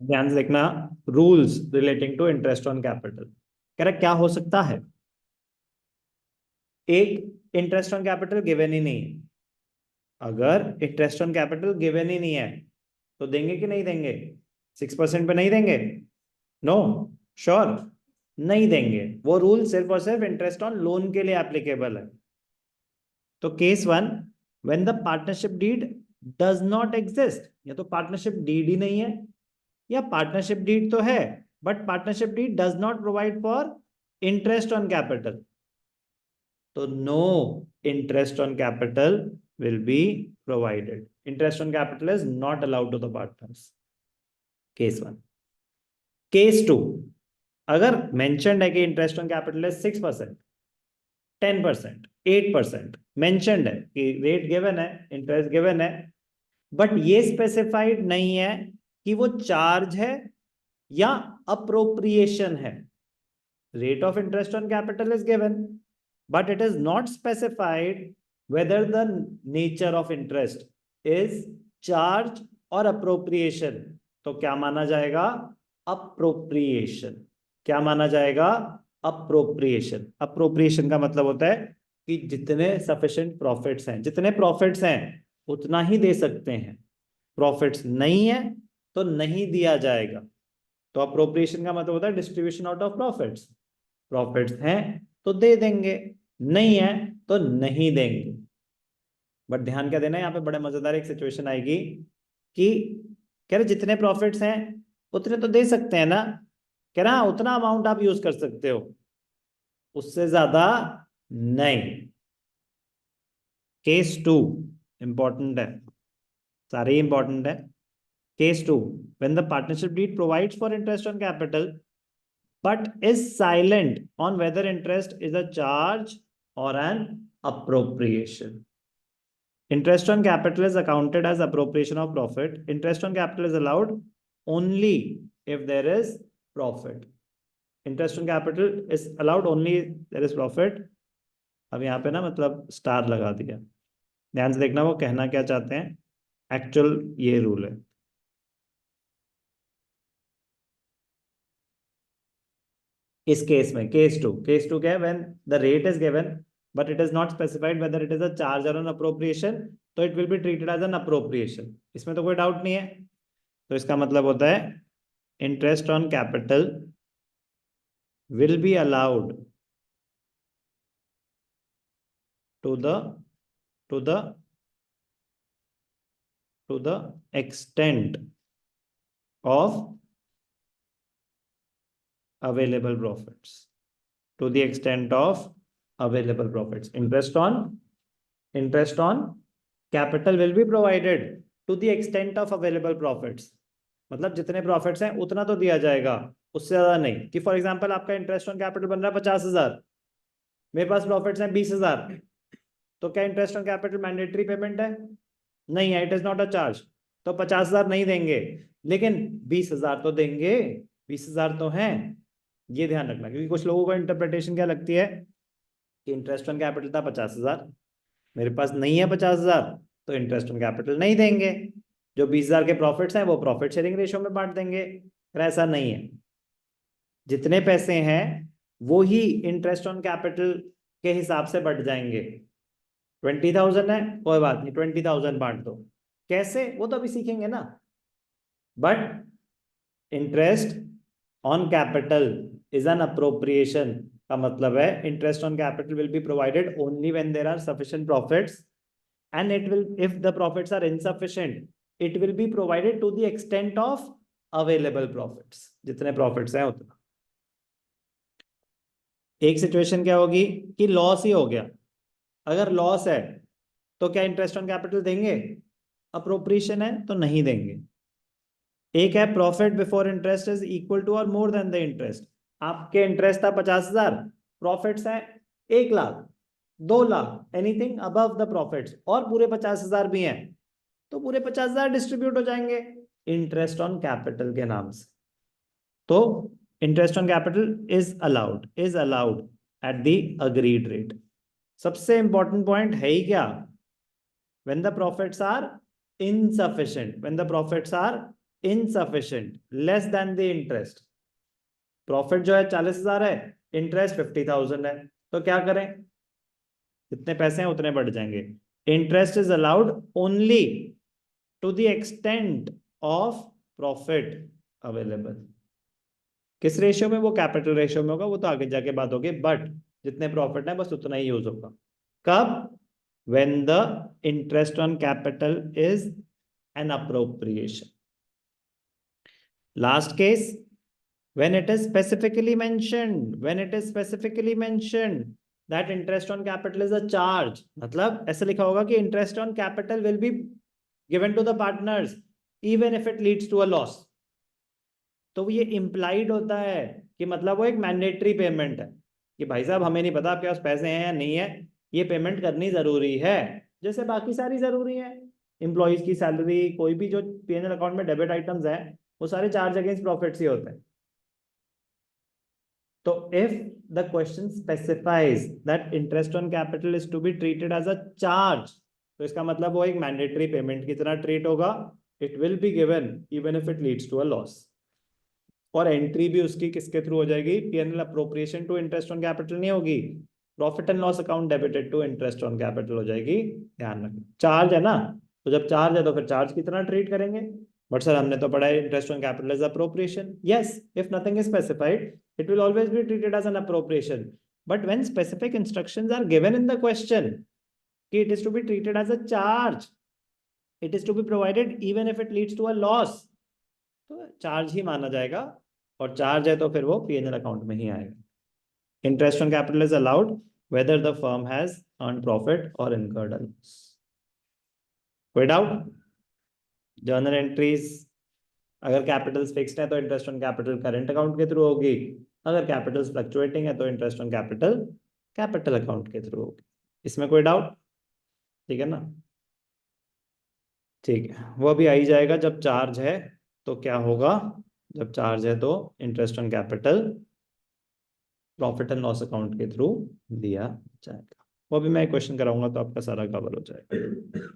ध्यान से देखना, rules relating to interest on capital. कह रहा क्या हो सकता है, एक इंटरेस्ट ऑन कैपिटल गिवन ही नहीं है। अगर इंटरेस्ट ऑन कैपिटल गिवन ही नहीं है तो देंगे कि नहीं देंगे? 6% पे नहीं देंगे? नो, श्योर, नहीं देंगे। वो रूल सिर्फ और सिर्फ इंटरेस्ट ऑन लोन के लिए एप्लीकेबल है। तो case one, when the partnership deed does not exist, या तो पार्टनरशिप डीड ही नहीं है, या पार्टनरशिप डीड तो है but partnership deed does not provide for interest on capital, तो no interest on capital will be provided. Interest on capital is not allowed to the partners. Case one. Case two, अगर mentioned है कि interest on capital is 6%, 10%, 8%, mentioned है कि rate given है, interest given है, but ये specified नहीं है कि वो चार्ज है या अप्रोप्रिएशन है। Rate of interest on capital is given but it is not specified whether the nature of interest is charge or appropriation। तो क्या माना जाएगा? अप्रोप्रिएशन। क्या माना जाएगा? अप्रोप्रिएशन। अप्रोप्रिएशन का मतलब होता है कि जितने सफिशिएंट प्रॉफिट्स हैं, जितने प्रॉफिट्स हैं उतना ही दे सकते हैं, प्रॉफिट्स नहीं है तो नहीं दिया जाएगा। तो अप्रोप्रिएशन का मतलब होता है distribution out of profits. Profits हैं तो दे देंगे, नहीं है तो नहीं देंगे। बट ध्यान क्या देना है, यहाँ पे बड़े मजेदार एक सिचुएशन आएगी कि कह रहे जितने प्रॉफिट्स हैं उतने तो दे सकते हैं ना। कह रहा उतना अमाउंट आप यूज कर सकते हो, उससे ज्यादा नहीं। केस टू इंपॉर्टेंट है, सारे इंपॉर्टेंट है। Case two, when the partnership deed provides for interest on capital but is silent on whether interest is a charge or an appropriation. Interest on capital is accounted as appropriation of profit. Interest on capital is allowed only if there is profit. Interest on capital is allowed only if there is profit. अब यहाँ पे ना मतलब star लगा दिया, ध्यान से देखना वो कहना क्या चाहते हैं। एक्चुअल ये रूल है। इस केस में केस टू क्या है, when the rate is given but it is not specified whether it is a charge और एन अप्रोप्रिएशन, तो it will be treated as an appropriation. इसमें तो कोई डाउट नहीं है। तो इसका मतलब होता है interest on capital will be allowed to the to the to the extent of available profits, to the extent of available profits. Interest on capital will be provided to the extent of available profits। मतलब जितने profits हैं उतना तो दिया जाएगा, उससे ज्यादा नहीं। कि फॉर एग्जांपल आपका इंटरेस्ट ऑन कैपिटल बन रहा है 50,000, मेरे पास प्रॉफिट्स हैं 20,000, तो क्या interest on capital mandatory payment है? नहीं है, it is not a charge. तो 50,000 नहीं देंगे, लेकिन 20,000 तो देंगे, 20,000 तो हैं। ये ध्यान रखना, क्योंकि कुछ लोगों को इंटरप्रिटेशन क्या लगती है कि इंटरेस्ट ऑन कैपिटल था 50,000, मेरे पास नहीं है 50,000, तो इंटरेस्ट ऑन कैपिटल नहीं देंगे। जो 20,000 के प्रॉफिट्स हैं वो प्रॉफिट शेयरिंग रेशियो में बांट देंगे। पर ऐसा नहीं है, जितने पैसे हैं वो ही इंटरेस्ट ऑन कैपिटल के हिसाब से बढ़ जाएंगे। 20,000 है, कोई बात नहीं, 20,000 बांट दो। कैसे, वो तो अभी सीखेंगे ना। But interest on capital is an appropriation का मतलब है interest on capital will be provided only when there are sufficient profits, and it will, if the profits are insufficient, it will be provided to the extent of available profits. जितने profits हैं उतना। एक situation क्या होगी कि loss ही हो गया। अगर लॉस है तो क्या इंटरेस्ट ऑन कैपिटल देंगे? अप्रोप्रिएशन है तो नहीं देंगे। एक है profit before interest is equal to और मोर देन द इंटरेस्ट। आपके इंटरेस्ट था 50,000, प्रॉफिट्स है 1,00,000, 2,00,000, एनीथिंग अबव द प्रॉफिट्स, और पूरे 50,000 भी हैं, तो पूरे 50,000 डिस्ट्रीब्यूट हो जाएंगे इंटरेस्ट ऑन कैपिटल के नाम से। तो interest on capital is allowed at the agreed rate. सबसे इंपॉर्टेंट पॉइंट है ही क्या? when the profits are insufficient, when the profits are insufficient, less than the interest. Profit जो है 40,000 है, इंटरेस्ट 50,000 है, तो क्या करें, जितने पैसे हैं उतने बढ़ जाएंगे। Interest is allowed only to the extent of profit available. किस रेशियो में, वो कैपिटल रेशियो में होगा, वो तो आगे जाके बात होगी, बट जितने प्रॉफिट है बस उतना ही यूज होगा। कब? When the interest on capital is an appropriation. Last case, when it is specifically mentioned that interest on capital is a charge, मतलब ऐसे लिखा होगा कि interest on capital will be given to the partners even if it leads to a loss, तो ये implied होता है कि मतलब वो एक मैंडेटरी पेमेंट है कि भाई साहब हमें नहीं पता आपके पास पैसे हैं या नहीं है, ये पेमेंट करनी जरूरी है, जैसे बाकी सारी जरूरी है। एम्प्लॉइज की सैलरी, कोई भी जो पीएनएल अकाउंट में डेबिट आइटम्स हैं, वो सारे चार्ज अगेंस्ट प्रॉफिट्स ही होते हैं। तो if the question specifies that interest on capital is to be treated as a charge, तो इसका मतलब वो एक मैंडेटरी पेमेंट की तरह ट्रीट होगा, it will be given even if it leads to a loss। और एंट्री भी उसकी किसके थ्रू हो जाएगी, PNL appropriation to interest on capital नहीं होगी, profit and loss account debited to interest on capital हो जाएगी। ध्यान रखना, चार्ज है ना, तो जब चार्ज है तो फिर चार्ज की तरह ट्रीट करेंगे। बट सर हमने तो पढ़ा है interest on capital is appropriation. Yes, if nothing is specified it will always be treated as an appropriation, but when specific instructions are given in the question it is to be treated as a charge, it is to be provided even if it leads to a loss, तो charge ही माना जाएगा, और charge है तो फिर वो PNL account में ही आएगा। Interest on capital is allowed whether the firm has earned profit or incurred a loss। कोई डाउट? जर्नल एंट्रीज, अगर कैपिटल्स फिक्स्ड है तो interest on capital current account के थ्रू होगी, अगर कैपिटल्स फ्लक्चुएटिंग है तो interest on capital capital account के थ्रू होगी। इसमें कोई डाउट? ठीक है ना, ठीक है। वो भी आ ही जाएगा, जब चार्ज है तो क्या होगा, जब चार्ज है तो interest on capital profit and loss account के थ्रू दिया जाएगा। वो भी मैं क्वेश्चन कराऊंगा तो आपका सारा कवर हो जाएगा।